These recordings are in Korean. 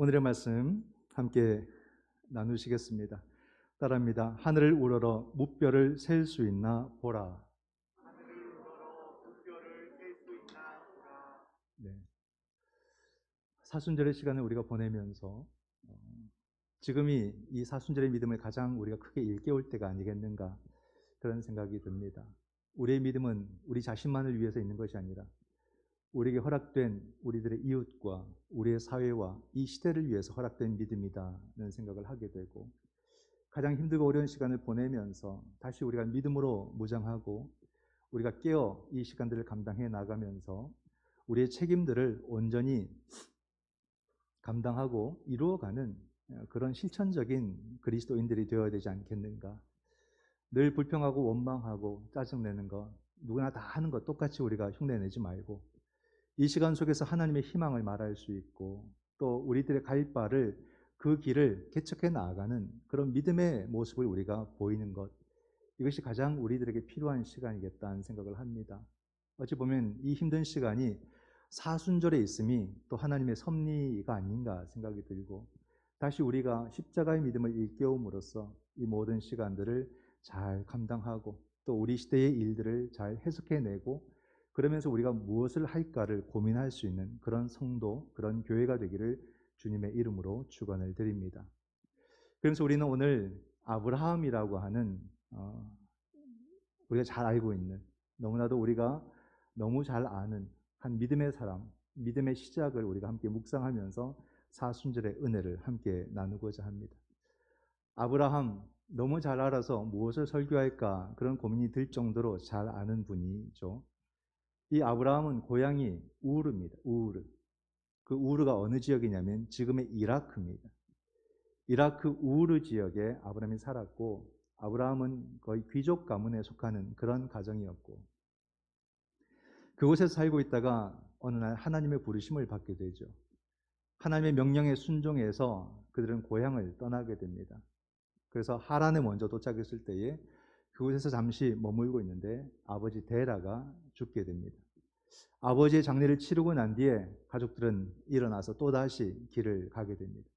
오늘의 말씀 함께 나누시겠습니다. 따라합니다. 하늘을 우러러 무뼈를 셀 수 있나 보라. 하늘을 우러러 무뼈를 셀 수 있나 보라. 네. 사순절의 시간을 우리가 보내면서 지금이 이 사순절의 믿음을 가장 우리가 크게 일깨울 때가 아니겠는가, 그런 생각이 듭니다. 우리의 믿음은 우리 자신만을 위해서 있는 것이 아니라 우리에게 허락된 우리들의 이웃과 우리의 사회와 이 시대를 위해서 허락된 믿음이다는 생각을 하게 되고, 가장 힘들고 어려운 시간을 보내면서 다시 우리가 믿음으로 무장하고 우리가 깨어 이 시간들을 감당해 나가면서 우리의 책임들을 온전히 감당하고 이루어가는 그런 실천적인 그리스도인들이 되어야 되지 않겠는가. 늘 불평하고 원망하고 짜증내는 것, 누구나 다 하는 것 똑같이 우리가 흉내내지 말고 이 시간 속에서 하나님의 희망을 말할 수 있고, 또 우리들의 갈 바를, 그 길을 개척해 나아가는 그런 믿음의 모습을 우리가 보이는 것, 이것이 가장 우리들에게 필요한 시간이겠다는 생각을 합니다. 어찌 보면 이 힘든 시간이 사순절에 있음이 또 하나님의 섭리가 아닌가 생각이 들고, 다시 우리가 십자가의 믿음을 일깨움으로써 이 모든 시간들을 잘 감당하고 또 우리 시대의 일들을 잘 해석해내고, 그러면서 우리가 무엇을 할까를 고민할 수 있는 그런 성도, 그런 교회가 되기를 주님의 이름으로 축원을 드립니다. 그러면서 우리는 오늘 아브라함이라고 하는 우리가 잘 알고 있는, 너무나도 우리가 너무 잘 아는 한 믿음의 사람, 믿음의 시작을 우리가 함께 묵상하면서 사순절의 은혜를 함께 나누고자 합니다. 아브라함 너무 잘 알아서 무엇을 설교할까 그런 고민이 들 정도로 잘 아는 분이죠. 이 아브라함은 고향이 우르입니다. 우르. 그 우르가 어느 지역이냐면 지금의 이라크입니다. 이라크 우르 지역에 아브라함이 살았고, 아브라함은 거의 귀족 가문에 속하는 그런 가정이었고, 그곳에서 살고 있다가 어느 날 하나님의 부르심을 받게 되죠. 하나님의 명령에 순종해서 그들은 고향을 떠나게 됩니다. 그래서 하란에 먼저 도착했을 때에 그곳에서 잠시 머물고 있는데 아버지 데라가 죽게 됩니다. 아버지의 장례를 치르고 난 뒤에 가족들은 일어나서 또다시 길을 가게 됩니다.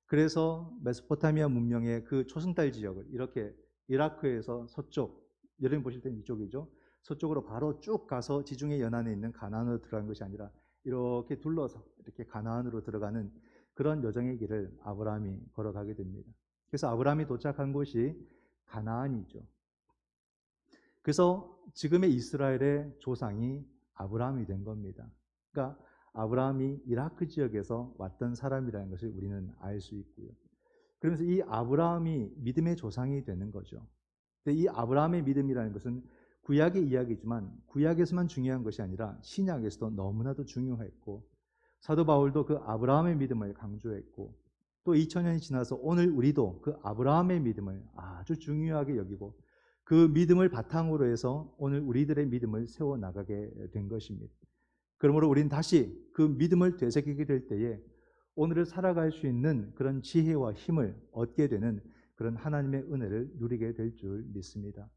그래서 메소포타미아 문명의 그 초승달 지역을 이렇게 이라크에서 서쪽, 여러분 보실 때는 이쪽이죠. 서쪽으로 바로 쭉 가서 지중해 연안에 있는 가나안으로 들어간 것이 아니라 이렇게 둘러서 이렇게 가나안으로 들어가는 그런 여정의 길을 아브라함이 걸어가게 됩니다. 그래서 아브라함이 도착한 곳이 가나안이죠. 그래서 지금의 이스라엘의 조상이 아브라함이 된 겁니다. 그러니까 아브라함이 이라크 지역에서 왔던 사람이라는 것을 우리는 알 수 있고요. 그러면서 이 아브라함이 믿음의 조상이 되는 거죠. 근데 이 아브라함의 믿음이라는 것은 구약의 이야기지만 구약에서만 중요한 것이 아니라 신약에서도 너무나도 중요했고, 사도 바울도 그 아브라함의 믿음을 강조했고, 또 2000년이 지나서 오늘 우리도 그 아브라함의 믿음을 아주 중요하게 여기고 그 믿음을 바탕으로 해서 오늘 우리들의 믿음을 세워나가게 된 것입니다. 그러므로 우리는 다시 그 믿음을 되새기게 될 때에 오늘을 살아갈 수 있는 그런 지혜와 힘을 얻게 되는 그런 하나님의 은혜를 누리게 될 줄 믿습니다.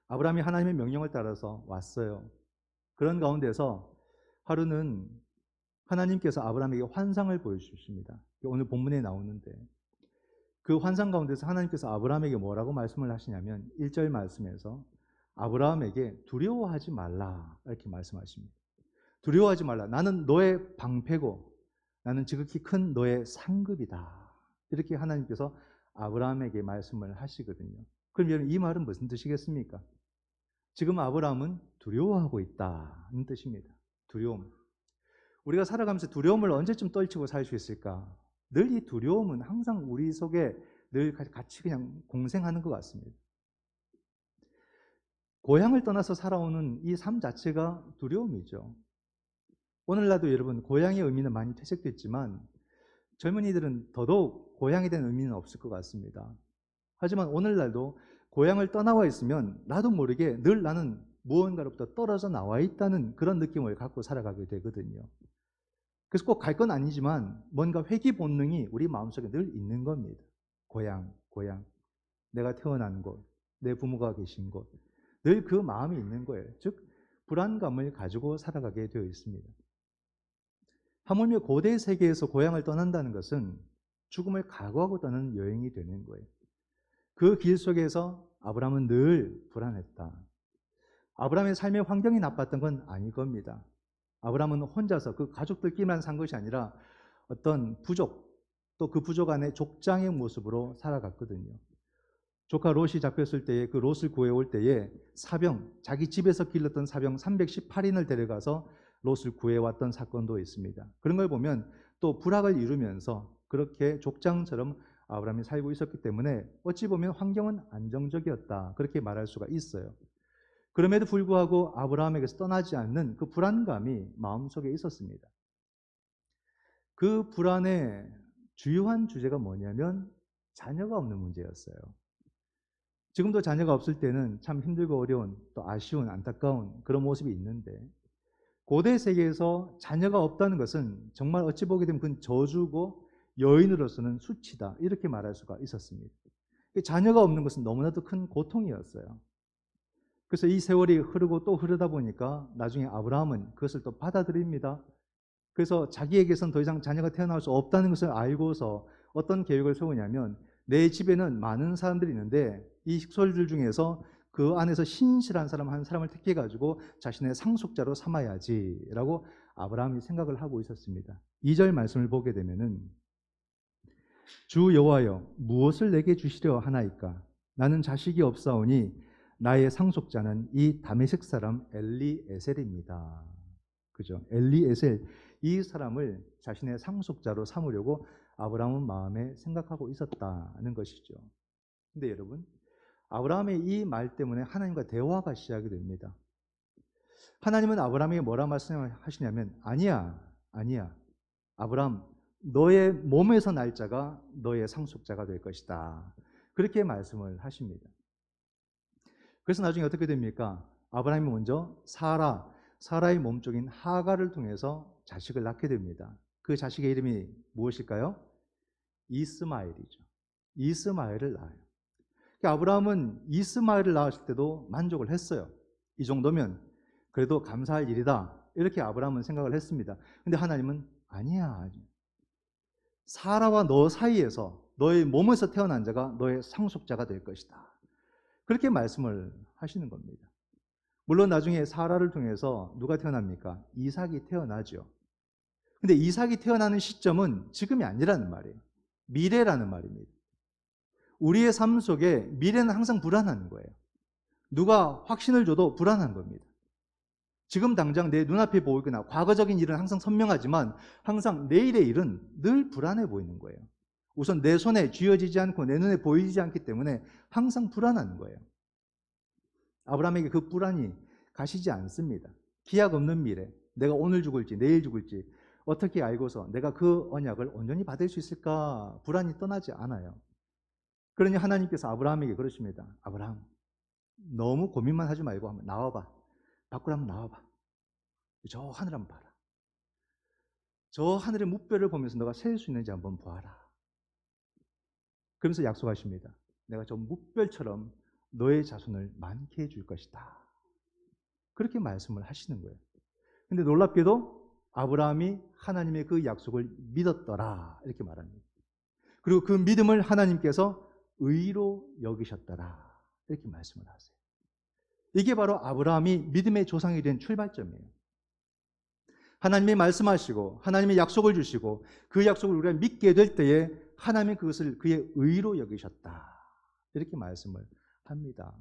아브라함이 하나님의 명령을 따라서 왔어요. 그런 가운데서 하루는 하나님께서 아브라함에게 환상을 보여주십니다. 오늘 본문에 나오는데, 그 환상 가운데서 하나님께서 아브라함에게 뭐라고 말씀을 하시냐면 1절 말씀에서 아브라함에게 두려워하지 말라 이렇게 말씀하십니다. 두려워하지 말라. 나는 너의 방패고 나는 지극히 큰 너의 상급이다. 이렇게 하나님께서 아브라함에게 말씀을 하시거든요. 그럼 여러분, 이 말은 무슨 뜻이겠습니까? 지금 아브라함은 두려워하고 있다는 뜻입니다. 두려움. 우리가 살아가면서 두려움을 언제쯤 떨치고 살 수 있을까? 늘 이 두려움은 항상 우리 속에 늘 같이 그냥 공생하는 것 같습니다. 고향을 떠나서 살아오는 이 삶 자체가 두려움이죠. 오늘날도 여러분, 고향의 의미는 많이 퇴색됐지만 젊은이들은 더더욱 고향에 대한 의미는 없을 것 같습니다. 하지만 오늘날도 고향을 떠나와 있으면 나도 모르게 늘 나는 무언가로부터 떨어져 나와 있다는 그런 느낌을 갖고 살아가게 되거든요. 그래서 꼭 갈 건 아니지만 뭔가 회귀 본능이 우리 마음속에 늘 있는 겁니다. 고향. 내가 태어난 곳, 내 부모가 계신 곳. 늘 그 마음이 있는 거예요. 즉, 불안감을 가지고 살아가게 되어 있습니다. 하물며 고대 세계에서 고향을 떠난다는 것은 죽음을 각오하고 떠나는 여행이 되는 거예요. 그 길 속에서 아브라함은 늘 불안했다. 아브라함의 삶의 환경이 나빴던 건 아닐 겁니다. 아브라함은 혼자서 그 가족들끼리만 산 것이 아니라 어떤 부족, 또 그 부족 안에 족장의 모습으로 살아갔거든요. 조카 롯이 잡혔을 때에 그 롯을 구해올 때에 사병, 자기 집에서 길렀던 사병 318인을 데려가서 롯을 구해왔던 사건도 있습니다. 그런 걸 보면 또 불악을 이루면서 그렇게 족장처럼 아브라함이 살고 있었기 때문에 어찌 보면 환경은 안정적이었다. 그렇게 말할 수가 있어요. 그럼에도 불구하고 아브라함에게서 떠나지 않는 그 불안감이 마음속에 있었습니다. 그 불안의 주요한 주제가 뭐냐면 자녀가 없는 문제였어요. 지금도 자녀가 없을 때는 참 힘들고 어려운 또 아쉬운 안타까운 그런 모습이 있는데 고대 세계에서 자녀가 없다는 것은 정말 어찌 보게 되면 그건 저주고 여인으로서는 수치다 이렇게 말할 수가 있었습니다. 자녀가 없는 것은 너무나도 큰 고통이었어요. 그래서 이 세월이 흐르고 또 흐르다 보니까 나중에 아브라함은 그것을 또 받아들입니다. 그래서 자기에게선 더 이상 자녀가 태어날 수 없다는 것을 알고서 어떤 계획을 세우냐면 내 집에는 많은 사람들이 있는데 이 식솔들 중에서 그 안에서 신실한 사람 한 사람을 택해가지고 자신의 상속자로 삼아야지라고 아브라함이 생각을 하고 있었습니다. 2절 말씀을 보게 되면은 주 여호와여 무엇을 내게 주시려 하나이까 나는 자식이 없사오니 나의 상속자는 이 다메섹 사람 엘리에셀입니다. 그죠? 엘리에셀 이 사람을 자신의 상속자로 삼으려고 아브라함은 마음에 생각하고 있었다는 것이죠. 근데 여러분, 아브라함의 이 말 때문에 하나님과 대화가 시작이 됩니다. 하나님은 아브라함에게 뭐라 말씀하시냐면 아니야. 아브라함 너의 몸에서 날 자가 너의 상속자가 될 것이다. 그렇게 말씀을 하십니다. 그래서 나중에 어떻게 됩니까? 아브라함이 먼저 사라의 몸쪽인 하가를 통해서 자식을 낳게 됩니다. 그 자식의 이름이 무엇일까요? 이스마엘이죠. 이스마엘을 낳아요. 그러니까 아브라함은 이스마엘을 낳았을 때도 만족을 했어요. 이 정도면 그래도 감사할 일이다. 이렇게 아브라함은 생각을 했습니다. 근데 하나님은 아니야. 사라와 너 사이에서 너의 몸에서 태어난 자가 너의 상속자가 될 것이다. 그렇게 말씀을 하시는 겁니다. 물론 나중에 사라를 통해서 누가 태어납니까? 이삭이 태어나죠. 근데 이삭이 태어나는 시점은 지금이 아니라는 말이에요. 미래라는 말입니다. 우리의 삶 속에 미래는 항상 불안한 거예요. 누가 확신을 줘도 불안한 겁니다. 지금 당장 내 눈앞에 보이거나 과거적인 일은 항상 선명하지만 항상 내일의 일은 늘 불안해 보이는 거예요. 우선 내 손에 쥐어지지 않고 내 눈에 보이지 않기 때문에 항상 불안한 거예요. 아브라함에게 그 불안이 가시지 않습니다. 기약 없는 미래, 내가 오늘 죽을지 내일 죽을지 어떻게 알고서 내가 그 언약을 온전히 받을 수 있을까 불안이 떠나지 않아요. 그러니 하나님께서 아브라함에게 그러십니다. 아브라함 너무 고민만 하지 말고 한번 나와봐. 밖으로 한번 나와봐. 저 하늘 한번 봐라. 저 하늘의 뭇별을 보면서 너가 셀 수 있는지 한번 보아라. 그러면서 약속하십니다. 내가 저 뭇별처럼 너의 자손을 많게 해줄 것이다. 그렇게 말씀을 하시는 거예요. 근데 놀랍게도 아브라함이 하나님의 그 약속을 믿었더라. 이렇게 말합니다. 그리고 그 믿음을 하나님께서 의로 여기셨더라. 이렇게 말씀을 하세요. 이게 바로 아브라함이 믿음의 조상이 된 출발점이에요. 하나님이 말씀하시고 하나님의 약속을 주시고 그 약속을 우리가 믿게 될 때에 하나님이 그것을 그의 의로 여기셨다. 이렇게 말씀을 합니다.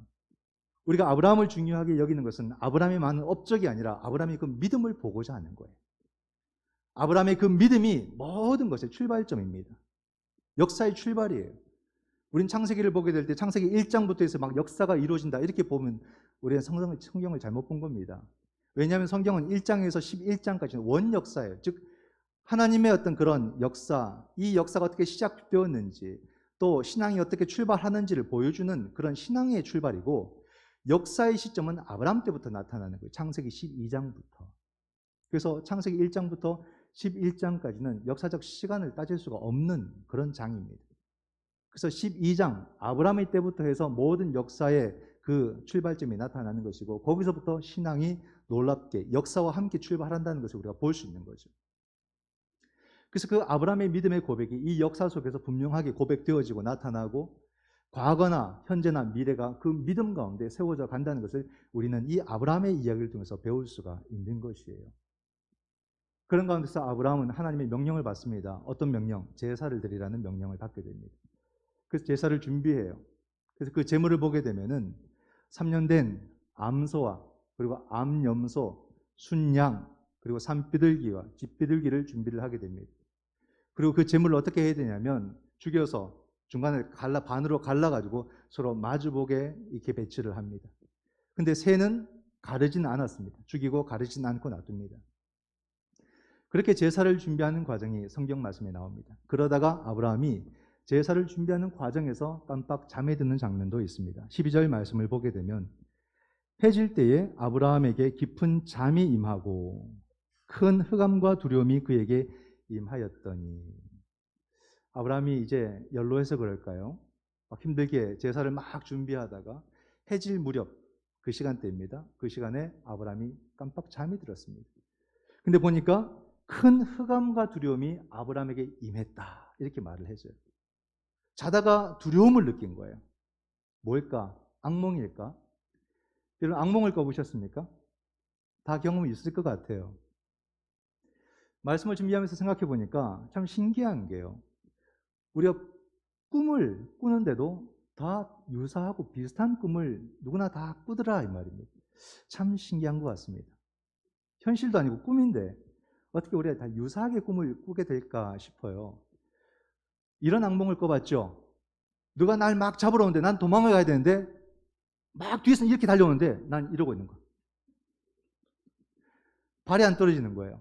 우리가 아브라함을 중요하게 여기는 것은 아브라함의 많은 업적이 아니라 아브라함의 그 믿음을 보고자 하는 거예요. 아브라함의 그 믿음이 모든 것의 출발점입니다. 역사의 출발이에요. 우린 창세기를 보게 될 때 창세기 1장부터 해서 막 역사가 이루어진다 이렇게 보면 우리는 성경을 잘못 본 겁니다. 왜냐하면 성경은 1장에서 11장까지는 원역사예요. 즉 하나님의 어떤 그런 역사, 이 역사가 어떻게 시작되었는지 또 신앙이 어떻게 출발하는지를 보여주는 그런 신앙의 출발이고 역사의 시점은 아브라함 때부터 나타나는 거예요. 창세기 12장부터. 그래서 창세기 1장부터 11장까지는 역사적 시간을 따질 수가 없는 그런 장입니다. 그래서 12장 아브라함의 때부터 해서 모든 역사의 그 출발점이 나타나는 것이고 거기서부터 신앙이 놀랍게 역사와 함께 출발한다는 것을 우리가 볼 수 있는 거죠. 그래서 그 아브라함의 믿음의 고백이 이 역사 속에서 분명하게 고백되어지고 나타나고 과거나 현재나 미래가 그 믿음 가운데 세워져 간다는 것을 우리는 이 아브라함의 이야기를 통해서 배울 수가 있는 것이에요. 그런 가운데서 아브라함은 하나님의 명령을 받습니다. 어떤 명령? 제사를 드리라는 명령을 받게 됩니다. 그래서 제사를 준비해요. 그래서 그 제물을 보게 되면은 3년 된 암소와 그리고 암염소, 순양, 그리고 산비둘기와 집비둘기를 준비를 하게 됩니다. 그리고 그 제물을 어떻게 해야 되냐면 죽여서 중간에 반으로 갈라가지고 서로 마주보게 이렇게 배치를 합니다. 근데 새는 가르지는 않았습니다. 죽이고 가르지는 않고 놔둡니다. 그렇게 제사를 준비하는 과정이 성경 말씀에 나옵니다. 그러다가 아브라함이 제사를 준비하는 과정에서 깜빡 잠에 드는 장면도 있습니다. 12절 말씀을 보게 되면 해질 때에 아브라함에게 깊은 잠이 임하고 큰 흑암과 두려움이 그에게 임하였더니, 아브라함이 이제 연로해서 그럴까요? 막 힘들게 제사를 막 준비하다가 해질 무렵 그 시간대입니다. 그 시간에 아브라함이 깜빡 잠이 들었습니다. 근데 보니까 큰 흑암과 두려움이 아브라함에게 임했다, 이렇게 말을 해줘요. 자다가 두려움을 느낀 거예요. 뭘까? 악몽일까? 여러분, 악몽을 꿔보셨습니까? 다 경험이 있을 것 같아요. 말씀을 준비하면서 생각해 보니까 참 신기한 게요. 우리가 꿈을 꾸는데도 다 유사하고 비슷한 꿈을 누구나 다 꾸더라, 이 말입니다. 참 신기한 것 같습니다. 현실도 아니고 꿈인데 어떻게 우리가 다 유사하게 꿈을 꾸게 될까 싶어요. 이런 악몽을 꿔봤죠? 누가 날 막 잡으러 오는데 난 도망을 가야 되는데 막 뒤에서 이렇게 달려오는데 난 이러고 있는 거야. 발이 안 떨어지는 거예요.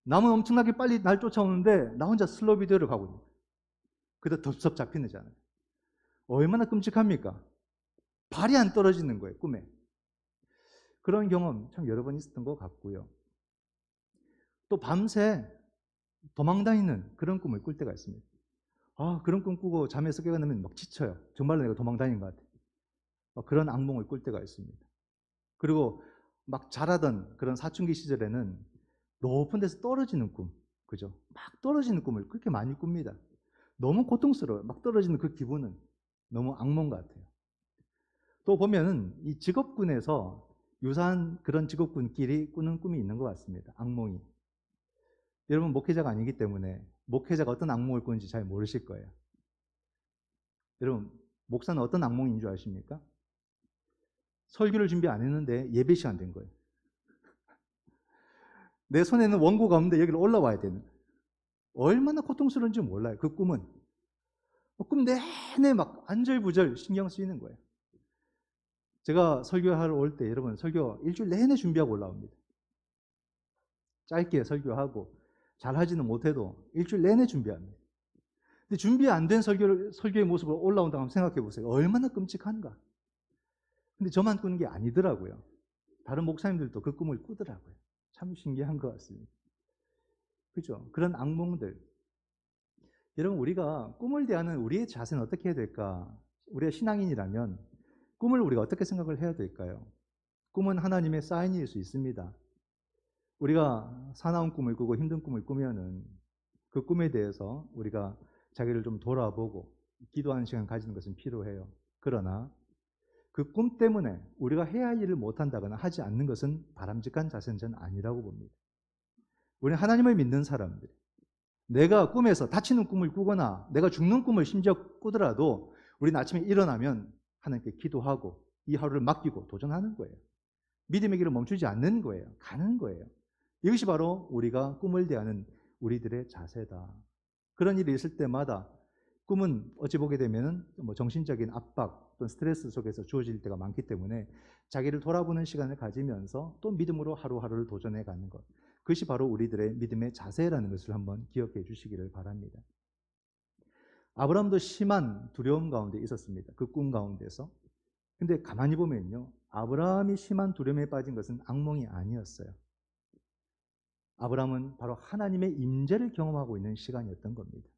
남은 엄청나게 빨리 날 쫓아오는데 나 혼자 슬로비드를 가고 있는 거예요. 그러다 덥석 잡히는 잖아요. 얼마나 끔찍합니까? 발이 안 떨어지는 거예요, 꿈에. 그런 경험 참 여러 번 있었던 것 같고요. 또 밤새 도망다니는 그런 꿈을 꿀 때가 있습니다. 그런 꿈 꾸고 잠에서 깨어나면 막 지쳐요. 정말로 내가 도망다닌 것 같아요. 그런 악몽을 꿀 때가 있습니다. 그리고 막 자라던 그런 사춘기 시절에는 높은 데서 떨어지는 꿈, 그죠? 막 떨어지는 꿈을 그렇게 많이 꿉니다. 너무 고통스러워요. 막 떨어지는 그 기분은 너무 악몽 같아요. 또 보면은 이 직업군에서 유사한 그런 직업군끼리 꾸는 꿈이 있는 것 같습니다. 악몽이. 여러분, 목회자가 아니기 때문에 목회자가 어떤 악몽을 꾸는지 잘 모르실 거예요. 여러분, 목사는 어떤 악몽인 줄 아십니까? 설교를 준비 안 했는데 예배 시간 된 거예요. 내 손에는 원고가 없는데 여기로 올라와야 되는 거예요. 얼마나 고통스러운지 몰라요. 그 꿈은. 꿈 내내 막 안절부절 신경 쓰이는 거예요. 제가 설교하러 올 때 여러분, 설교 일주일 내내 준비하고 올라옵니다. 짧게 설교하고 잘 하지는 못해도 일주일 내내 준비합니다. 근데 준비 안 된 설교의 모습으로 올라온다고 한번 생각해 보세요. 얼마나 끔찍한가. 근데 저만 꾸는 게 아니더라고요. 다른 목사님들도 그 꿈을 꾸더라고요. 참 신기한 것 같습니다. 그죠? 그런 악몽들. 여러분, 우리가 꿈을 대하는 우리의 자세는 어떻게 해야 될까? 우리가 신앙인이라면 꿈을 우리가 어떻게 생각을 해야 될까요? 꿈은 하나님의 사인일 수 있습니다. 우리가 사나운 꿈을 꾸고 힘든 꿈을 꾸면은 그 꿈에 대해서 우리가 자기를 좀 돌아보고 기도하는 시간 가지는 것은 필요해요. 그러나 그 꿈 때문에 우리가 해야 할 일을 못한다거나 하지 않는 것은 바람직한 자세는 저는 아니라고 봅니다. 우리는 하나님을 믿는 사람들, 내가 꿈에서 다치는 꿈을 꾸거나 내가 죽는 꿈을 심지어 꾸더라도 우리는 아침에 일어나면 하나님께 기도하고 이 하루를 맡기고 도전하는 거예요. 믿음의 길을 멈추지 않는 거예요. 가는 거예요. 이것이 바로 우리가 꿈을 대하는 우리들의 자세다. 그런 일이 있을 때마다 꿈은 어찌 보게 되면 정신적인 압박 또는 스트레스 속에서 주어질 때가 많기 때문에 자기를 돌아보는 시간을 가지면서 또 믿음으로 하루하루를 도전해 가는 것. 그것이 바로 우리들의 믿음의 자세라는 것을 한번 기억해 주시기를 바랍니다. 아브라함도 심한 두려움 가운데 있었습니다. 그 꿈 가운데서. 근데 가만히 보면요, 아브라함이 심한 두려움에 빠진 것은 악몽이 아니었어요. 아브라함은 바로 하나님의 임재를 경험하고 있는 시간이었던 겁니다.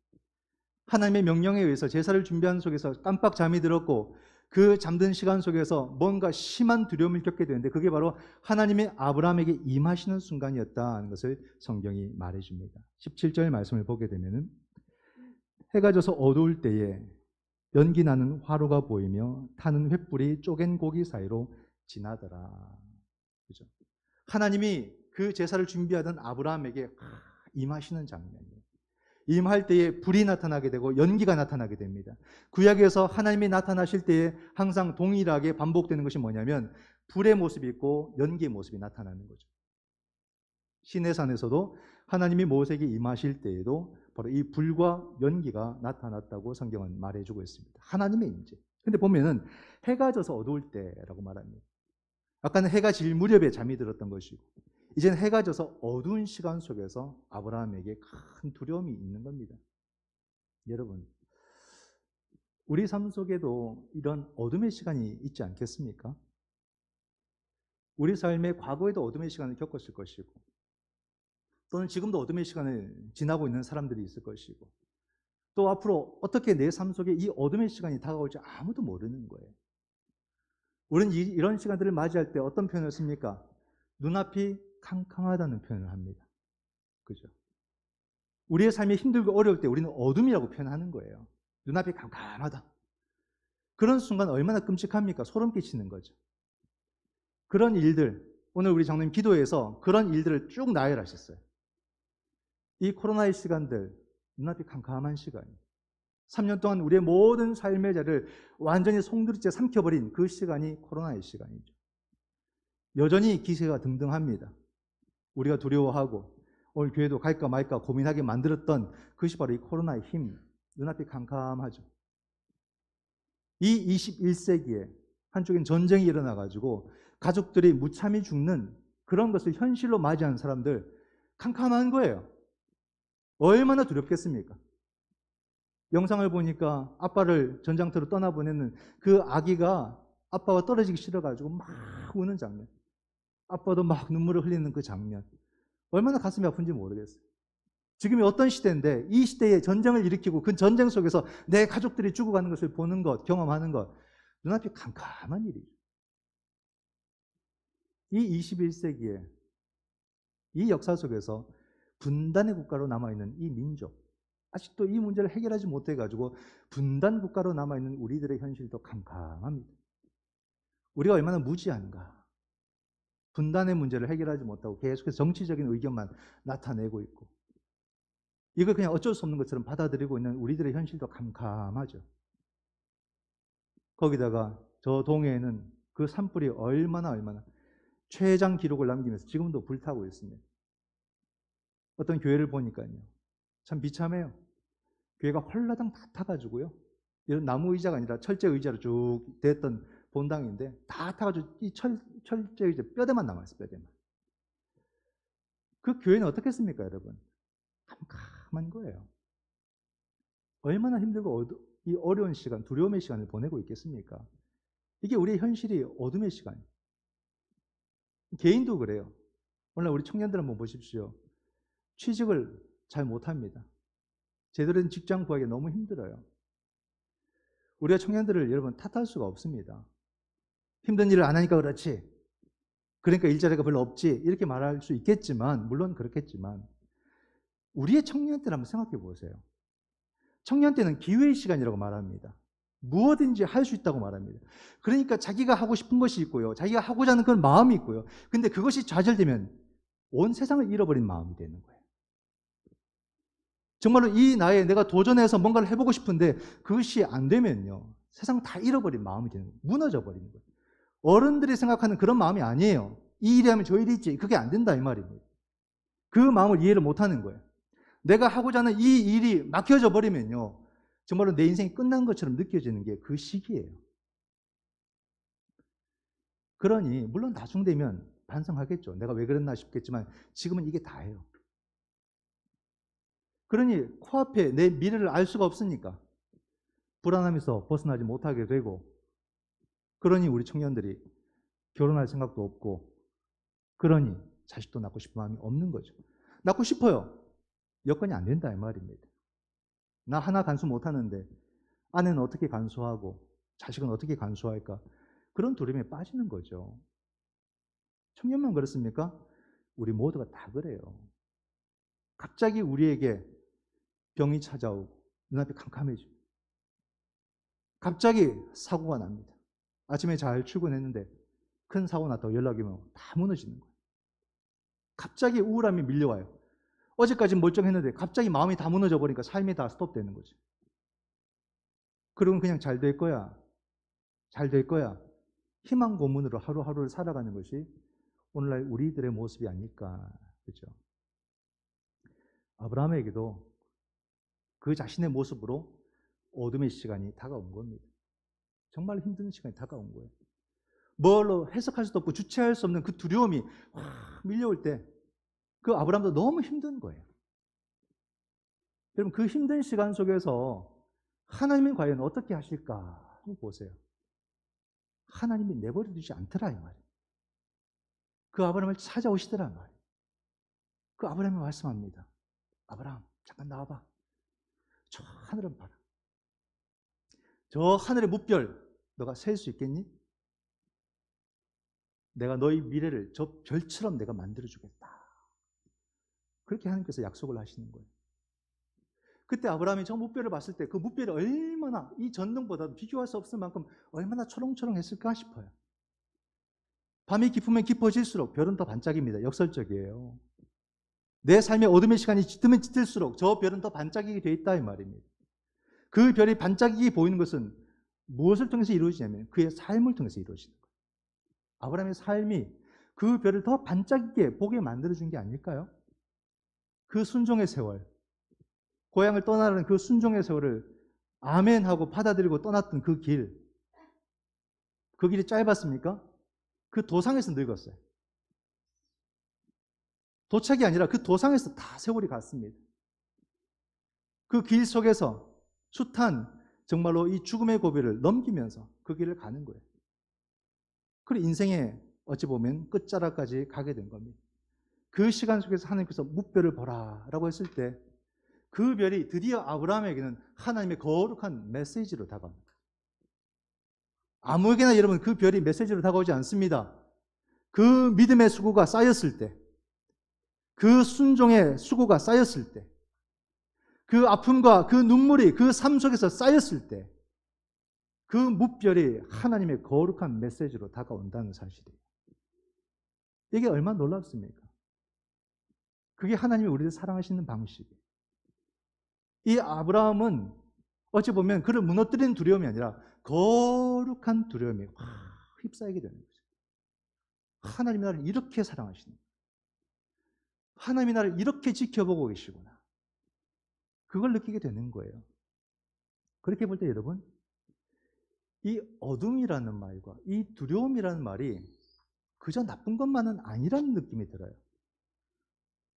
하나님의 명령에 의해서 제사를 준비하는 속에서 깜빡 잠이 들었고 그 잠든 시간 속에서 뭔가 심한 두려움을 겪게 되는데 그게 바로 하나님의 아브라함에게 임하시는 순간이었다는 것을 성경이 말해줍니다. 17절 말씀을 보게 되면은 해가 져서 어두울 때에 연기 나는 화로가 보이며 타는 횃불이 쪼갠 고기 사이로 지나더라. 그죠? 하나님이 그 제사를 준비하던 아브라함에게 임하시는 장면이에요. 임할 때에 불이 나타나게 되고 연기가 나타나게 됩니다. 구약에서 하나님이 나타나실 때에 항상 동일하게 반복되는 것이 뭐냐면 불의 모습이 있고 연기의 모습이 나타나는 거죠. 시내산에서도 하나님이 모세에게 임하실 때에도 바로 이 불과 연기가 나타났다고 성경은 말해주고 있습니다. 하나님의 임재. 근데 보면은 해가 져서 어두울 때라고 말합니다. 아까는 해가 질 무렵에 잠이 들었던 것이고 이제는 해가 져서 어두운 시간 속에서 아브라함에게 큰 두려움이 있는 겁니다. 여러분, 우리 삶 속에도 이런 어둠의 시간이 있지 않겠습니까? 우리 삶의 과거에도 어둠의 시간을 겪었을 것이고 또는 지금도 어둠의 시간을 지나고 있는 사람들이 있을 것이고 또 앞으로 어떻게 내 삶 속에 이 어둠의 시간이 다가올지 아무도 모르는 거예요. 우리는 이런 시간들을 맞이할 때 어떤 표현을 씁니까? 눈앞이 캄캄하다는 표현을 합니다. 그죠? 우리의 삶이 힘들고 어려울 때 우리는 어둠이라고 표현하는 거예요. 눈앞이 캄캄하다. 그런 순간 얼마나 끔찍합니까? 소름 끼치는 거죠. 그런 일들, 오늘 우리 장로님 기도에서 그런 일들을 쭉 나열하셨어요. 이 코로나의 시간들, 눈앞이 캄캄한 시간이에요. 3년 동안 우리의 모든 삶의 자를 완전히 송두리째 삼켜버린 그 시간이 코로나의 시간이죠. 여전히 기세가 등등합니다. 우리가 두려워하고 오늘 교회도 갈까 말까 고민하게 만들었던 그것이 바로 이 코로나의 힘, 눈앞이 캄캄하죠. 이 21세기에 한쪽엔 전쟁이 일어나가지고 가족들이 무참히 죽는 그런 것을 현실로 맞이하는 사람들 캄캄한 거예요. 얼마나 두렵겠습니까? 영상을 보니까 아빠를 전장터로 떠나보내는 그 아기가 아빠와 떨어지기 싫어가지고 막 우는 장면. 아빠도 막 눈물을 흘리는 그 장면. 얼마나 가슴이 아픈지 모르겠어요. 지금이 어떤 시대인데 이 시대에 전쟁을 일으키고 그 전쟁 속에서 내 가족들이 죽어가는 것을 보는 것, 경험하는 것. 눈앞이 캄캄한 일이죠. 이 21세기에 이 역사 속에서 분단의 국가로 남아있는 이 민족. 아직도 이 문제를 해결하지 못해가지고 분단 국가로 남아있는 우리들의 현실도 캄캄합니다. 우리가 얼마나 무지한가. 분단의 문제를 해결하지 못하고 계속해서 정치적인 의견만 나타내고 있고 이걸 그냥 어쩔 수 없는 것처럼 받아들이고 있는 우리들의 현실도 캄캄하죠. 거기다가 저 동해에는 그 산불이 얼마나 최장 기록을 남기면서 지금도 불타고 있습니다. 어떤 교회를 보니까요. 참 비참해요. 교회가 홀라당 다 타가지고요. 이런 나무 의자가 아니라 철제 의자로 쭉 됐던 본당인데 다 타가지고 이 철제 의자 뼈대만 남아있어요. 뼈대만. 그 교회는 어떻겠습니까, 여러분? 캄캄한 거예요. 얼마나 힘들고 이 어려운 시간, 두려움의 시간을 보내고 있겠습니까? 이게 우리의 현실이 어둠의 시간이에요. 개인도 그래요. 오늘 우리 청년들 한번 보십시오. 취직을 잘 못합니다. 제대로 된 직장 구하기 너무 힘들어요. 우리가 청년들을 여러분 탓할 수가 없습니다. 힘든 일을 안 하니까 그렇지. 그러니까 일자리가 별로 없지. 이렇게 말할 수 있겠지만 물론 그렇겠지만 우리의 청년 때를 한번 생각해 보세요. 청년 때는 기회의 시간이라고 말합니다. 무엇인지 할 수 있다고 말합니다. 그러니까 자기가 하고 싶은 것이 있고요. 자기가 하고자 하는 그런 마음이 있고요. 근데 그것이 좌절되면 온 세상을 잃어버린 마음이 되는 거예요. 정말로 이 나이에 내가 도전해서 뭔가를 해보고 싶은데 그것이 안 되면요. 세상 다 잃어버린 마음이 되는 거예요. 무너져 버리는 거예요. 어른들이 생각하는 그런 마음이 아니에요. 이 일이 하면 저 일이 있지. 그게 안 된다 이 말입니다. 그 마음을 이해를 못하는 거예요. 내가 하고자 하는 이 일이 막혀져 버리면요. 정말로 내 인생이 끝난 것처럼 느껴지는 게 그 시기예요. 그러니 물론 나중 되면 반성하겠죠. 내가 왜 그랬나 싶겠지만 지금은 이게 다예요. 그러니 코앞에 내 미래를 알 수가 없으니까 불안함에서 벗어나지 못하게 되고 그러니 우리 청년들이 결혼할 생각도 없고 그러니 자식도 낳고 싶은 마음이 없는 거죠. 낳고 싶어요. 여건이 안 된다 이 말입니다. 나 하나 간수 못하는데 아내는 어떻게 간수하고 자식은 어떻게 간수할까? 그런 두려움에 빠지는 거죠. 청년만 그렇습니까? 우리 모두가 다 그래요. 갑자기 우리에게 병이 찾아오고 눈앞이 캄캄해지고 갑자기 사고가 납니다. 아침에 잘 출근했는데 큰 사고 났다고 연락이 오면 다 무너지는 거예요. 갑자기 우울함이 밀려와요. 어제까지 멀쩡했는데 갑자기 마음이 다 무너져 버리니까 삶이 다 스톱되는 거죠. 그러면 그냥 잘 될 거야. 잘 될 거야. 희망 고문으로 하루하루를 살아가는 것이 오늘날 우리들의 모습이 아닐까. 그렇죠? 아브라함에게도 그 자신의 모습으로 어둠의 시간이 다가온 겁니다. 정말 힘든 시간이 다가온 거예요. 뭘로 해석할 수도 없고 주체할 수 없는 그 두려움이 확 밀려올 때 그 아브라함도 너무 힘든 거예요. 여러분 그 힘든 시간 속에서 하나님은 과연 어떻게 하실까 한번 보세요. 하나님이 내버려 두지 않더라 이 말이에요. 그 아브라함을 찾아오시더라 말이에요. 그 아브라함이 말씀합니다. 아브라함 잠깐 나와봐. 저 하늘은 봐라. 저 하늘의 무별 너가 셀 수 있겠니? 내가 너희 미래를 저 별처럼 내가 만들어주겠다. 그렇게 하나님께서 약속을 하시는 거예요. 그때 아브라함이 저 무별을 봤을 때 그 무별이 얼마나 이 전등보다도 비교할 수 없을 만큼 얼마나 초롱초롱했을까 싶어요. 밤이 깊으면 깊어질수록 별은 더 반짝입니다. 역설적이에요. 내 삶의 어둠의 시간이 짙으면 짙을수록 저 별은 더 반짝이게 돼 있다 이 말입니다. 그 별이 반짝이게 보이는 것은 무엇을 통해서 이루어지냐면 그의 삶을 통해서 이루어지는 거예요. 아브라함의 삶이 그 별을 더 반짝이게 보게 만들어준 게 아닐까요? 그 순종의 세월, 고향을 떠나는 그 순종의 세월을 아멘하고 받아들이고 떠났던 그 길, 그 길이 짧았습니까? 그 도상에서 늙었어요. 도착이 아니라 그 도상에서 다 세월이 갔습니다. 그 길 속에서 숱한 정말로 이 죽음의 고비를 넘기면서 그 길을 가는 거예요. 그리고 인생의 어찌 보면 끝자락까지 가게 된 겁니다. 그 시간 속에서 하나님께서 무별을 보라 라고 했을 때 그 별이 드디어 아브라함에게는 하나님의 거룩한 메시지로 다가옵니다. 아무에게나 여러분 그 별이 메시지로 다가오지 않습니다. 그 믿음의 수고가 쌓였을 때, 그 순종의 수고가 쌓였을 때, 그 아픔과 그 눈물이 그 삶 속에서 쌓였을 때 그 무별이 하나님의 거룩한 메시지로 다가온다는 사실이에요. 이게 얼마나 놀랍습니까? 그게 하나님이 우리를 사랑하시는 방식이에요. 이 아브라함은 어찌 보면 그를 무너뜨리는 두려움이 아니라 거룩한 두려움이 확 휩싸이게 되는 거죠. 하나님이 나를 이렇게 사랑하시는 거예요. 하나님이 나를 이렇게 지켜보고 계시구나. 그걸 느끼게 되는 거예요. 그렇게 볼 때 여러분, 이 어둠이라는 말과 이 두려움이라는 말이 그저 나쁜 것만은 아니라는 느낌이 들어요.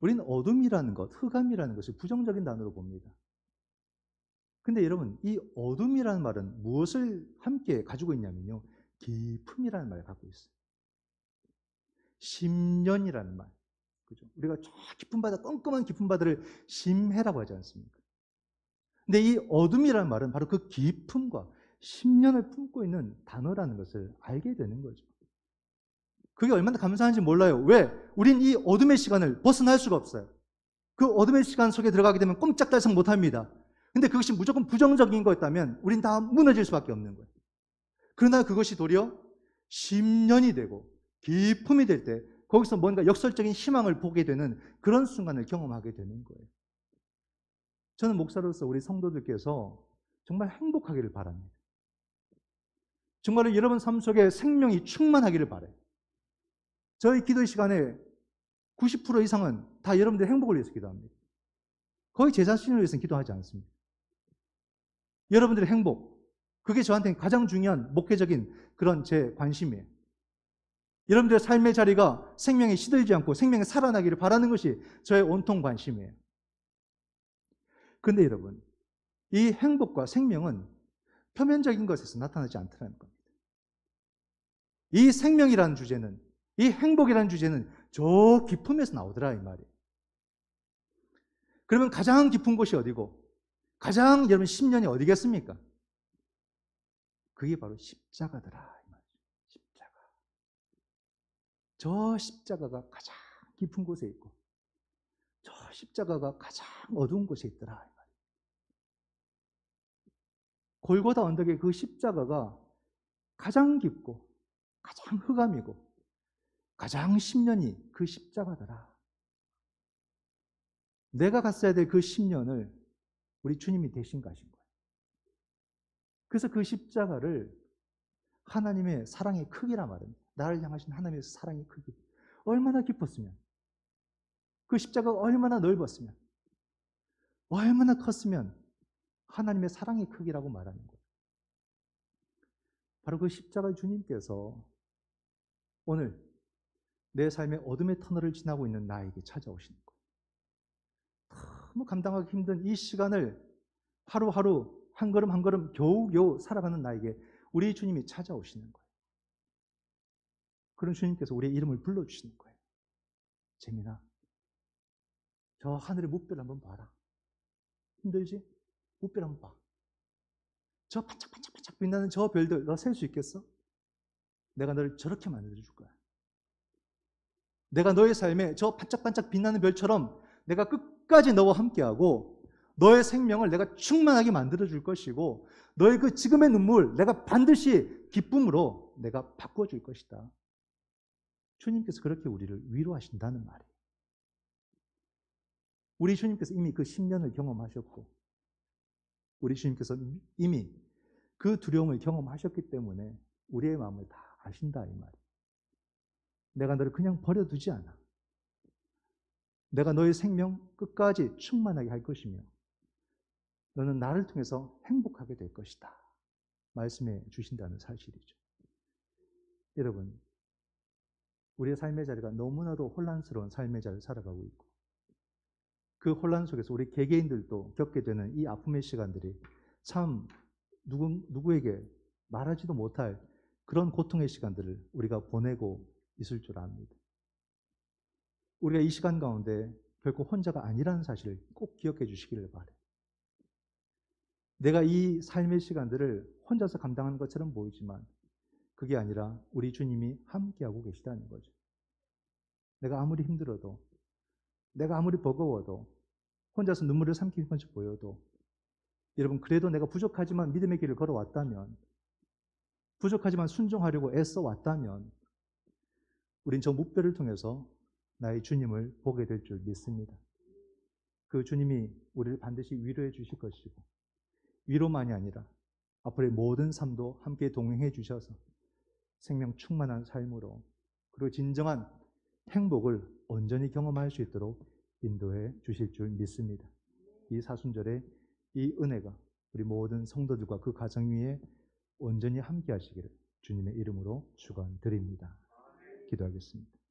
우리는 어둠이라는 것, 흑암이라는 것을 부정적인 단어로 봅니다. 근데 여러분, 이 어둠이라는 말은 무엇을 함께 가지고 있냐면요. 깊음이라는 말을 갖고 있어요. 심연이라는 말. 그죠? 우리가 저 깊은 바다, 껌껌한 깊은 바다를 심해라고 하지 않습니까? 근데 이 어둠이라는 말은 바로 그 깊음과 심연을 품고 있는 단어라는 것을 알게 되는 거죠. 그게 얼마나 감사한지 몰라요. 왜? 우린 이 어둠의 시간을 벗어날 수가 없어요. 그 어둠의 시간 속에 들어가게 되면 꼼짝달싹 못합니다. 근데 그것이 무조건 부정적인 거였다면 우린 다 무너질 수밖에 없는 거예요. 그러나 그것이 도리어 심연이 되고 깊음이 될 때 거기서 뭔가 역설적인 희망을 보게 되는 그런 순간을 경험하게 되는 거예요. 저는 목사로서 우리 성도들께서 정말 행복하기를 바랍니다. 정말로 여러분 삶 속에 생명이 충만하기를 바라요. 저희 기도 시간에 90% 이상은 다 여러분들의 행복을 위해서 기도합니다. 거의 제 자신을 위해서는 기도하지 않습니다. 여러분들의 행복, 그게 저한테는 가장 중요한 목회적인 그런 제 관심이에요. 여러분들의 삶의 자리가 생명에 시들지 않고 생명이 살아나기를 바라는 것이 저의 온통 관심이에요. 그런데 여러분, 이 행복과 생명은 표면적인 것에서 나타나지 않더라는 겁니다. 이 생명이라는 주제는, 이 행복이라는 주제는 저 깊음에서 나오더라 이 말이에요. 그러면 가장 깊은 곳이 어디고 가장 여러분 10년이 어디겠습니까? 그게 바로 십자가더라 이 말이죠. 십자가. 저 십자가가 가장 깊은 곳에 있고 저 십자가가 가장 어두운 곳에 있더라 이 말이에요. 골고다 언덕의 그 십자가가 가장 깊고 가장 흑암이고 가장 심년이 그 십자가더라. 내가 갔어야 될 그 10년을 우리 주님이 대신 가신 거예요. 그래서 그 십자가를 하나님의 사랑의 크기라 말합니다. 나를 향하신 하나님의 사랑의 크기. 얼마나 깊었으면, 그 십자가가 얼마나 넓었으면, 얼마나 컸으면 하나님의 사랑의 크기라고 말하는 거예요. 바로 그 십자가 주님께서 오늘 내 삶의 어둠의 터널을 지나고 있는 나에게 찾아오시는 거예요. 너무 감당하기 힘든 이 시간을 하루하루 한 걸음 한 걸음 겨우겨우 살아가는 나에게 우리 주님이 찾아오시는 거예요. 그런 주님께서 우리의 이름을 불러주시는 거예요. 재민아, 저 하늘의 무별 한번 봐라. 힘들지? 무별 한번 봐. 저 반짝반짝반짝 빛나는 저 별들 너 셀 수 있겠어? 내가 너를 저렇게 만들어줄 거야. 내가 너의 삶에 저 반짝반짝 빛나는 별처럼 내가 끝까지 너와 함께하고 너의 생명을 내가 충만하게 만들어줄 것이고 너의 그 지금의 눈물 내가 반드시 기쁨으로 내가 바꿔줄 것이다. 주님께서 그렇게 우리를 위로하신다는 말이에요. 우리 주님께서 이미 그 10년을 경험하셨고 우리 주님께서 이미 그 두려움을 경험하셨기 때문에 우리의 마음을 다 아신다 이 말이에요. 내가 너를 그냥 버려두지 않아. 내가 너의 생명 끝까지 충만하게 할 것이며 너는 나를 통해서 행복하게 될 것이다. 말씀해 주신다는 사실이죠. 여러분, 우리의 삶의 자리가 너무나도 혼란스러운 삶의 자리를 살아가고 있고 그 혼란 속에서 우리 개개인들도 겪게 되는 이 아픔의 시간들이 참 누구에게 말하지도 못할 그런 고통의 시간들을 우리가 보내고 있을 줄 압니다. 우리가 이 시간 가운데 결코 혼자가 아니라는 사실을 꼭 기억해 주시기를 바라요. 내가 이 삶의 시간들을 혼자서 감당하는 것처럼 보이지만 그게 아니라 우리 주님이 함께하고 계시다는 거죠. 내가 아무리 힘들어도 내가 아무리 버거워도 혼자서 눈물을 삼키는 것이 보여도 여러분 그래도 내가 부족하지만 믿음의 길을 걸어왔다면 부족하지만 순종하려고 애써 왔다면 우린 저 묵배를 통해서 나의 주님을 보게 될 줄 믿습니다. 그 주님이 우리를 반드시 위로해 주실 것이고 위로만이 아니라 앞으로의 모든 삶도 함께 동행해 주셔서 생명 충만한 삶으로 그리고 진정한 행복을 온전히 경험할 수 있도록 인도해 주실 줄 믿습니다. 이 사순절에 이 은혜가 우리 모든 성도들과 그 가정 위에 온전히 함께 하시기를 주님의 이름으로 축원드립니다. 기도하겠습니다.